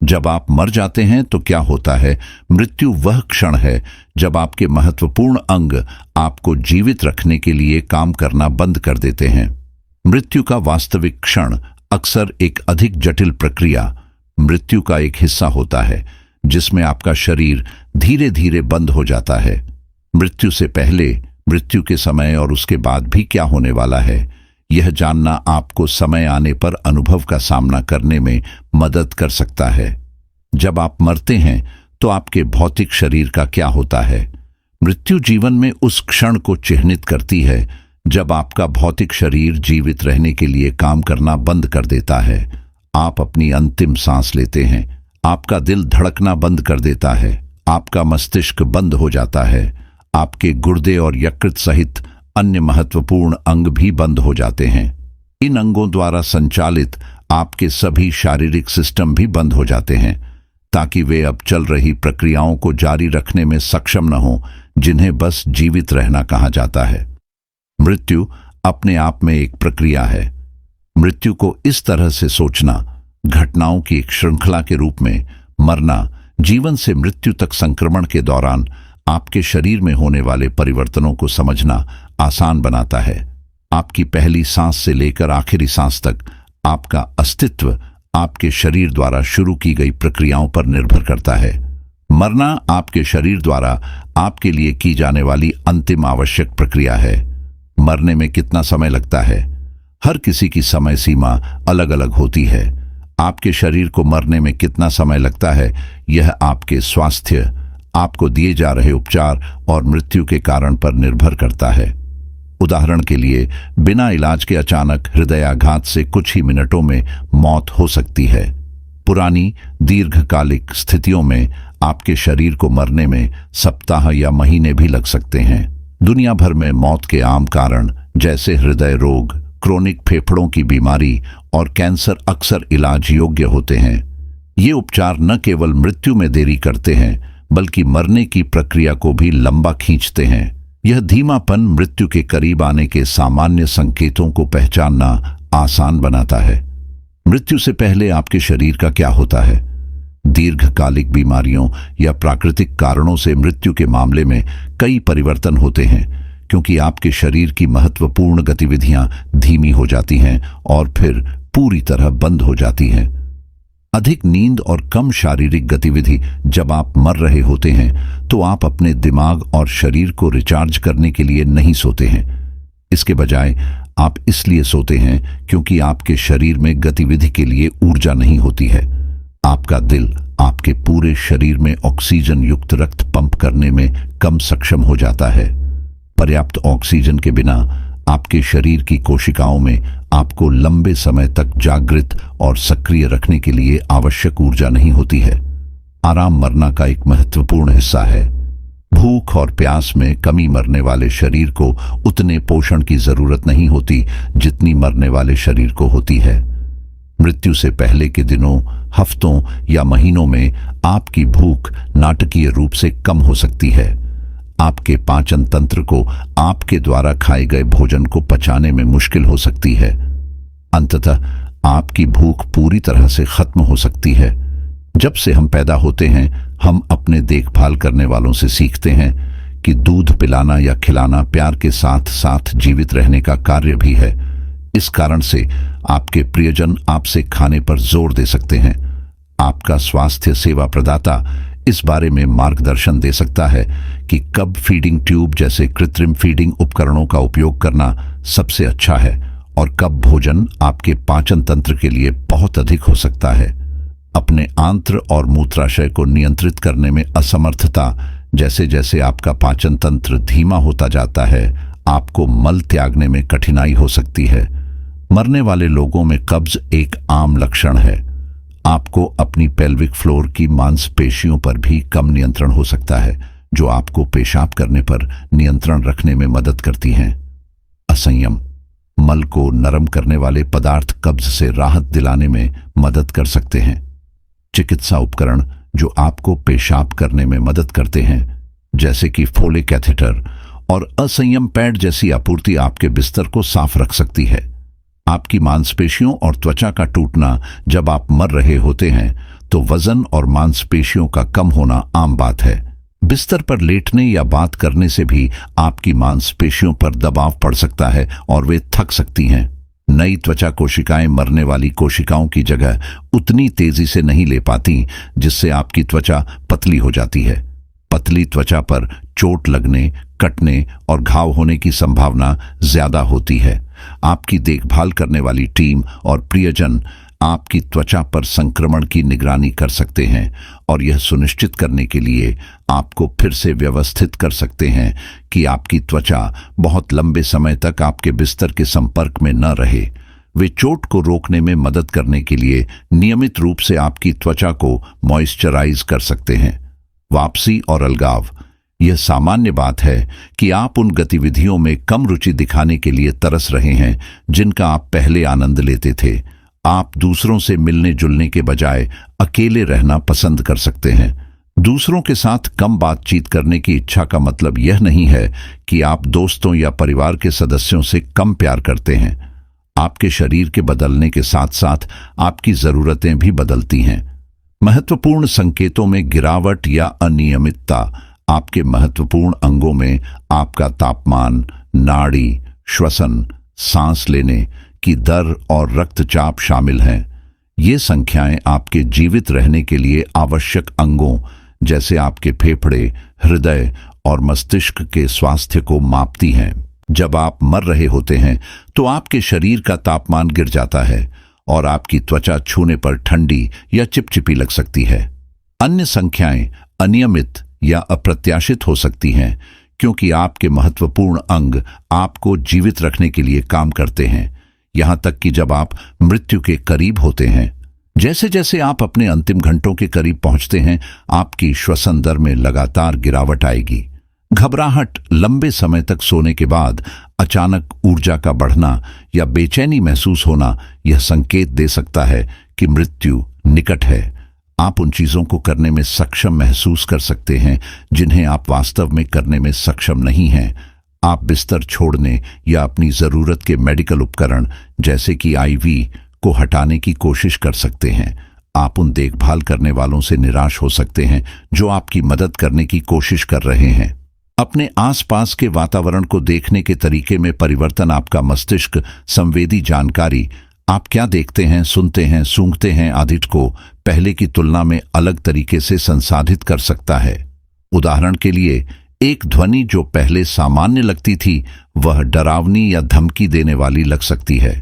जब आप मर जाते हैं तो क्या होता है? मृत्यु वह क्षण है जब आपके महत्वपूर्ण अंग आपको जीवित रखने के लिए काम करना बंद कर देते हैं। मृत्यु का वास्तविक क्षण अक्सर एक अधिक जटिल प्रक्रिया, मृत्यु का एक हिस्सा होता है जिसमें आपका शरीर धीरे धीरे बंद हो जाता है। मृत्यु से पहले, मृत्यु के समय और उसके बाद भी क्या होने वाला है, यह जानना आपको समय आने पर अनुभव का सामना करने में मदद कर सकता है। जब आप मरते हैं तो आपके भौतिक शरीर का क्या होता है? मृत्यु जीवन में उस क्षण को चिह्नित करती है जब आपका भौतिक शरीर जीवित रहने के लिए काम करना बंद कर देता है। आप अपनी अंतिम सांस लेते हैं, आपका दिल धड़कना बंद कर देता है, आपका मस्तिष्क बंद हो जाता है, आपके गुर्दे और यकृत सहित अन्य महत्वपूर्ण अंग भी बंद हो जाते हैं। इन अंगों द्वारा संचालित आपके सभी शारीरिक सिस्टम भी बंद हो जाते हैं ताकि वे अब चल रही प्रक्रियाओं को जारी रखने में सक्षम न हो जिन्हें बस जीवित रहना कहा जाता है। मृत्यु अपने आप में एक प्रक्रिया है। मृत्यु को इस तरह से सोचना, घटनाओं की एक श्रृंखला के रूप में मरना जीवन से मृत्यु तक संक्रमण के दौरान आपके शरीर में होने वाले परिवर्तनों को समझना आसान बनाता है। आपकी पहली सांस से लेकर आखिरी सांस तक आपका अस्तित्व आपके शरीर द्वारा शुरू की गई प्रक्रियाओं पर निर्भर करता है। मरना आपके शरीर द्वारा आपके लिए की जाने वाली अंतिम आवश्यक प्रक्रिया है। मरने में कितना समय लगता है? हर किसी की समय सीमा अलग अलग होती है। आपके शरीर को मरने में कितना समय लगता है, यह आपके स्वास्थ्य, आपको दिए जा रहे उपचार और मृत्यु के कारण पर निर्भर करता है। उदाहरण के लिए, बिना इलाज के अचानक हृदयाघात से कुछ ही मिनटों में मौत हो सकती है। पुरानी दीर्घकालिक स्थितियों में आपके शरीर को मरने में सप्ताह या महीने भी लग सकते हैं। दुनिया भर में मौत के आम कारण जैसे हृदय रोग, क्रोनिक फेफड़ों की बीमारी और कैंसर अक्सर इलाज योग्य होते हैं। ये उपचार न केवल मृत्यु में देरी करते हैं बल्कि मरने की प्रक्रिया को भी लंबा खींचते हैं। यह धीमापन मृत्यु के करीब आने के सामान्य संकेतों को पहचानना आसान बनाता है। मृत्यु से पहले आपके शरीर का क्या होता है? दीर्घकालिक बीमारियों या प्राकृतिक कारणों से मृत्यु के मामले में कई परिवर्तन होते हैं क्योंकि आपके शरीर की महत्वपूर्ण गतिविधियां धीमी हो जाती हैं और फिर पूरी तरह बंद हो जाती हैं। अधिक नींद और कम शारीरिक गतिविधि जब आप मर रहे होते हैं तो आप अपने दिमाग और शरीर को रिचार्ज करने के लिए नहीं सोते हैं। इसके बजाय आप इसलिए सोते हैं क्योंकि आपके शरीर में गतिविधि के लिए ऊर्जा नहीं होती है। आपका दिल आपके पूरे शरीर में ऑक्सीजन युक्त रक्त पंप करने में कम सक्षम हो जाता है। पर्याप्त ऑक्सीजन के बिना आपके शरीर की कोशिकाओं में आपको लंबे समय तक जागृत और सक्रिय रखने के लिए आवश्यक ऊर्जा नहीं होती है। आराम मरना का एक महत्वपूर्ण हिस्सा है। भूख और प्यास में कमी मरने वाले शरीर को उतने पोषण की जरूरत नहीं होती जितनी मरने वाले शरीर को होती है। मृत्यु से पहले के दिनों, हफ्तों या महीनों में आपकी भूख नाटकीय रूप से कम हो सकती है। आपके पाचन तंत्र को आपके द्वारा खाए गए भोजन को पचाने में मुश्किल हो सकती है। अंततः आपकी भूख पूरी तरह से खत्म हो सकती है। जब से हम पैदा होते हैं, हम अपने देखभाल करने वालों से सीखते हैं कि दूध पिलाना या खिलाना प्यार के साथ साथ जीवित रहने का कार्य भी है। इस कारण से आपके प्रियजन आपसे खाने पर जोर दे सकते हैं। आपका स्वास्थ्य सेवा प्रदाता इस बारे में मार्गदर्शन दे सकता है कि कब फीडिंग ट्यूब जैसे कृत्रिम फीडिंग उपकरणों का उपयोग करना सबसे अच्छा है और कब भोजन आपके पाचन तंत्र के लिए बहुत अधिक हो सकता है। अपने आंत्र और मूत्राशय को नियंत्रित करने में असमर्थता, जैसे जैसे आपका पाचन तंत्र धीमा होता जाता है, आपको मल त्यागने में कठिनाई हो सकती है। मरने वाले लोगों में कब्ज एक आम लक्षण है। आपको अपनी पेल्विक फ्लोर की मांसपेशियों पर भी कम नियंत्रण हो सकता है, जो आपको पेशाब करने पर नियंत्रण रखने में मदद करती हैं। असंयम मल को नरम करने वाले पदार्थ कब्ज से राहत दिलाने में मदद कर सकते हैं। चिकित्सा उपकरण जो आपको पेशाब करने में मदद करते हैं, जैसे कि फोले कैथेटर और असंयम पैड जैसी आपूर्ति आपके बिस्तर को साफ रख सकती है। आपकी मांसपेशियों और त्वचा का टूटना जब आप मर रहे होते हैं तो वजन और मांसपेशियों का कम होना आम बात है। बिस्तर पर लेटने या बात करने से भी आपकी मांसपेशियों पर दबाव पड़ सकता है और वे थक सकती हैं। नई त्वचा कोशिकाएं मरने वाली कोशिकाओं की जगह उतनी तेजी से नहीं ले पाती, जिससे आपकी त्वचा पतली हो जाती है। पतली त्वचा पर चोट लगने, कटने और घाव होने की संभावना ज्यादा होती है। आपकी देखभाल करने वाली टीम और प्रियजन आपकी त्वचा पर संक्रमण की निगरानी कर सकते हैं और यह सुनिश्चित करने के लिए आपको फिर से व्यवस्थित कर सकते हैं कि आपकी त्वचा बहुत लंबे समय तक आपके बिस्तर के संपर्क में न रहे। वे चोट को रोकने में मदद करने के लिए नियमित रूप से आपकी त्वचा को मॉइस्चराइज कर सकते हैं। वापसी और अलगाव। यह सामान्य बात है कि आप उन गतिविधियों में कम रुचि दिखाने के लिए तरस रहे हैं जिनका आप पहले आनंद लेते थे। आप दूसरों से मिलने जुलने के बजाय अकेले रहना पसंद कर सकते हैं। दूसरों के साथ कम बातचीत करने की इच्छा का मतलब यह नहीं है कि आप दोस्तों या परिवार के सदस्यों से कम प्यार करते हैं। आपके शरीर के बदलने के साथ साथ आपकी जरूरतें भी बदलती हैं। महत्वपूर्ण संकेतों में गिरावट या अनियमितता। आपके महत्वपूर्ण अंगों में आपका तापमान, नाड़ी, श्वसन, सांस लेने की दर और रक्तचाप शामिल हैं। ये संख्याएं आपके जीवित रहने के लिए आवश्यक अंगों जैसे आपके फेफड़े, हृदय और मस्तिष्क के स्वास्थ्य को मापती हैं। जब आप मर रहे होते हैं तो आपके शरीर का तापमान गिर जाता है और आपकी त्वचा छूने पर ठंडी या चिपचिपी लग सकती है। अन्य संख्याएं अनियमित या अप्रत्याशित हो सकती हैं क्योंकि आपके महत्वपूर्ण अंग आपको जीवित रखने के लिए काम करते हैं, यहां तक कि जब आप मृत्यु के करीब होते हैं। जैसे जैसे आप अपने अंतिम घंटों के करीब पहुंचते हैं, आपकी श्वसन दर में लगातार गिरावट आएगी। घबराहट, लंबे समय तक सोने के बाद अचानक ऊर्जा का बढ़ना या बेचैनी महसूस होना यह संकेत दे सकता है कि मृत्यु निकट है। आप उन चीजों को करने में सक्षम महसूस कर सकते हैं जिन्हें आप वास्तव में करने में सक्षम नहीं हैं। आप बिस्तर छोड़ने या अपनी जरूरत के मेडिकल उपकरण जैसे कि आईवी को हटाने की कोशिश कर सकते हैं। आप उन देखभाल करने वालों से निराश हो सकते हैं जो आपकी मदद करने की कोशिश कर रहे हैं। अपने आसपास के वातावरण को देखने के तरीके में परिवर्तन। आपका मस्तिष्क संवेदी जानकारी, आप क्या देखते हैं, सुनते हैं, सूंघते हैं आदि को पहले की तुलना में अलग तरीके से संसाधित कर सकता है। उदाहरण के लिए, एक ध्वनि जो पहले सामान्य लगती थी वह डरावनी या धमकी देने वाली लग सकती है।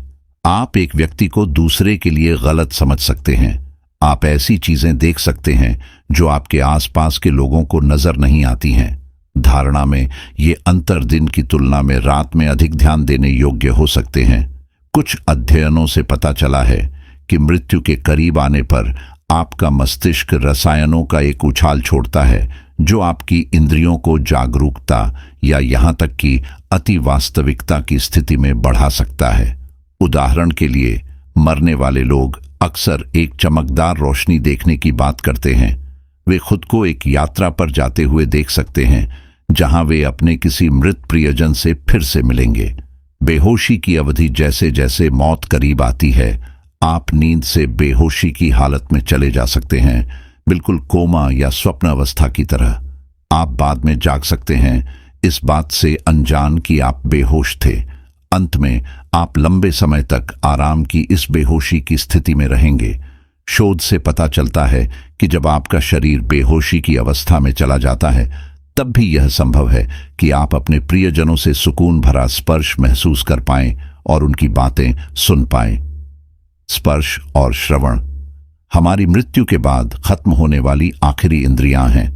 आप एक व्यक्ति को दूसरे के लिए गलत समझ सकते हैं। आप ऐसी चीजें देख सकते हैं जो आपके आसपास के लोगों को नजर नहीं आती हैं। धारणा में ये अंतर दिन की तुलना में रात में अधिक ध्यान देने योग्य हो सकते हैं। कुछ अध्ययनों से पता चला है कि मृत्यु के करीब आने पर आपका मस्तिष्क रसायनों का एक उछाल छोड़ता है जो आपकी इंद्रियों को जागरूकता या यहां तक कि अति वास्तविकता की स्थिति में बढ़ा सकता है। उदाहरण के लिए, मरने वाले लोग अक्सर एक चमकदार रोशनी देखने की बात करते हैं। वे खुद को एक यात्रा पर जाते हुए देख सकते हैं जहां वे अपने किसी मृत प्रियजन से फिर से मिलेंगे। बेहोशी की अवधि, जैसे जैसे मौत करीब आती है आप नींद से बेहोशी की हालत में चले जा सकते हैं, बिल्कुल कोमा या स्वप्न अवस्था की तरह। आप बाद में जाग सकते हैं इस बात से अनजान कि आप बेहोश थे। अंत में आप लंबे समय तक आराम की इस बेहोशी की स्थिति में रहेंगे। शोध से पता चलता है कि जब आपका शरीर बेहोशी की अवस्था में चला जाता है तब भी यह संभव है कि आप अपने प्रियजनों से सुकून भरा स्पर्श महसूस कर पाएं और उनकी बातें सुन पाएं। स्पर्श और श्रवण हमारी मृत्यु के बाद खत्म होने वाली आखिरी इंद्रियां हैं।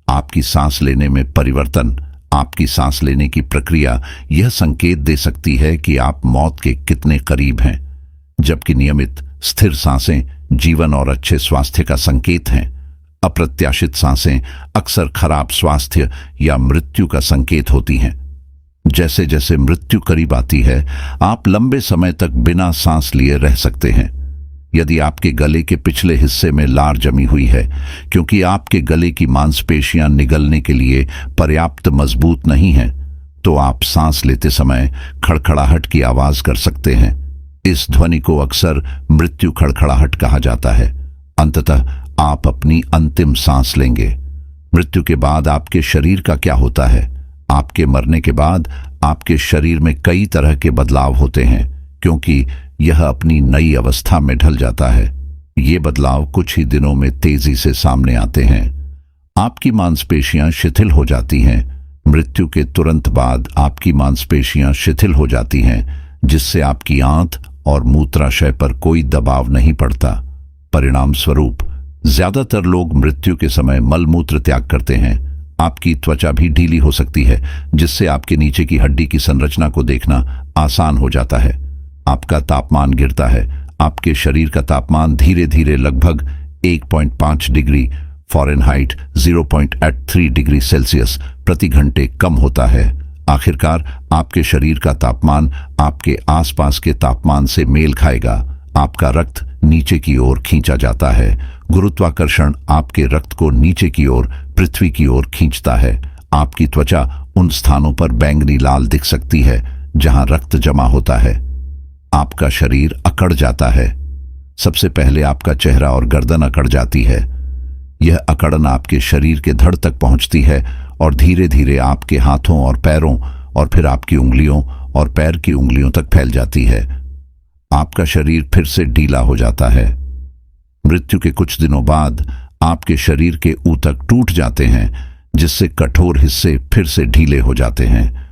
आपकी सांस लेने में परिवर्तन, आपकी सांस लेने की प्रक्रिया यह संकेत दे सकती है कि आप मौत के कितने करीब हैं, जबकि नियमित स्थिर सांसें जीवन और अच्छे स्वास्थ्य का संकेत हैं। अप्रत्याशित सांसें अक्सर खराब स्वास्थ्य या मृत्यु का संकेत होती हैं। जैसे जैसे मृत्यु करीब आती है आप लंबे समय तक बिना सांस लिए रह सकते हैं। यदि आपके गले के पिछले हिस्से में लार जमी हुई है क्योंकि आपके गले की मांसपेशियां निगलने के लिए पर्याप्त मजबूत नहीं हैं, तो आप सांस लेते समय खड़खड़ाहट की आवाज कर सकते हैं। इस ध्वनि को अक्सर मृत्यु खड़खड़ाहट कहा जाता है। अंततः आप अपनी अंतिम सांस लेंगे। मृत्यु के बाद आपके शरीर का क्या होता है? आपके मरने के बाद आपके शरीर में कई तरह के बदलाव होते हैं, क्योंकि यह अपनी नई अवस्था में ढल जाता है। ये बदलाव कुछ ही दिनों में तेजी से सामने आते हैं। आपकी मांसपेशियां शिथिल हो जाती हैं। मृत्यु के तुरंत बाद आपकी मांसपेशियां शिथिल हो जाती हैं, जिससे आपकी आंत और मूत्राशय पर कोई दबाव नहीं पड़ता। परिणाम स्वरूप ज्यादातर लोग मृत्यु के समय मलमूत्र त्याग करते हैं। आपकी त्वचा भी ढीली हो सकती है, जिससे आपके नीचे की हड्डी की संरचना को देखना आसान हो जाता है। आपका तापमान गिरता है। आपके शरीर का तापमान धीरे धीरे लगभग 1.5 डिग्री फ़ारेनहाइट 0.83 डिग्री सेल्सियस प्रति घंटे कम होता है। आखिरकार आपके शरीर का तापमान आपके आसपास के तापमान से मेल खाएगा। आपका रक्त नीचे की ओर खींचा जाता है। गुरुत्वाकर्षण आपके रक्त को नीचे की ओर पृथ्वी की ओर खींचता है। आपकी त्वचा उन स्थानों पर बैंगनी लाल दिख सकती है जहां रक्त जमा होता है। आपका शरीर अकड़ जाता है। सबसे पहले आपका चेहरा और गर्दन अकड़ जाती है। यह अकड़न आपके शरीर के धड़ तक पहुंचती है और धीरे धीरे आपके हाथों और पैरों और फिर आपकी उंगलियों और पैर की उंगलियों तक फैल जाती है। आपका शरीर फिर से ढीला हो जाता है। मृत्यु के कुछ दिनों बाद आपके शरीर के ऊतक टूट जाते हैं, जिससे कठोर हिस्से फिर से ढीले हो जाते हैं।